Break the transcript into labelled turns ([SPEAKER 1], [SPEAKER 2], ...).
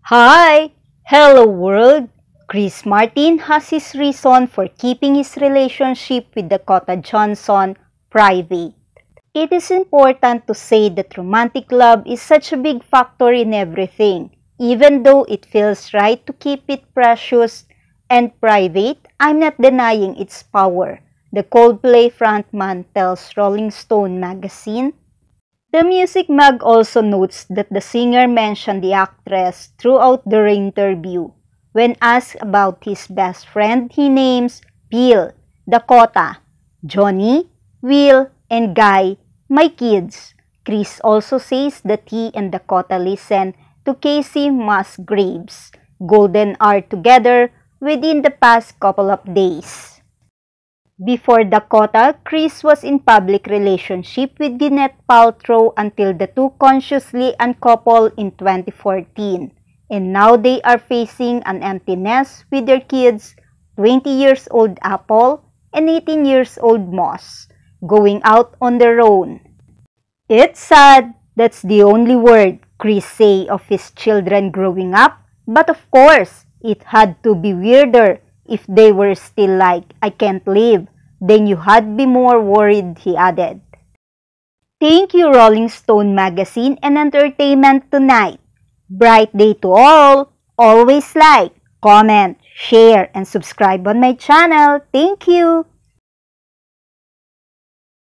[SPEAKER 1] Hi! Hello world! Chris Martin has his reason for keeping his relationship with Dakota Johnson private. It is important to say that romantic love is such a big factor in everything. Even though it feels right to keep it precious and private, I'm not denying its power. The Coldplay frontman tells Rolling Stone magazine. The music mag also notes that the singer mentioned the actress throughout the interview. When asked about his best friend, he names Bill, Dakota, Johnny, Will, and Guy, my kids. Chris also says that he and Dakota listen to Casey Musgraves' Golden Hour together within the past couple of days. Before Dakota, Chris was in public relationship with Gwyneth Paltrow until the two consciously uncoupled in 2014. And now they are facing an empty nest with their kids, 20 years old Apple and 18 years old Moss, going out on their own. It's sad, that's the only word Chris say of his children growing up, but of course, it had to be weirder if they were still like, I can't live, then you had be more worried, he added. Thank you, Rolling Stone Magazine and Entertainment Tonight. Bright day to all. Always like, comment, share, and subscribe on my channel. Thank you.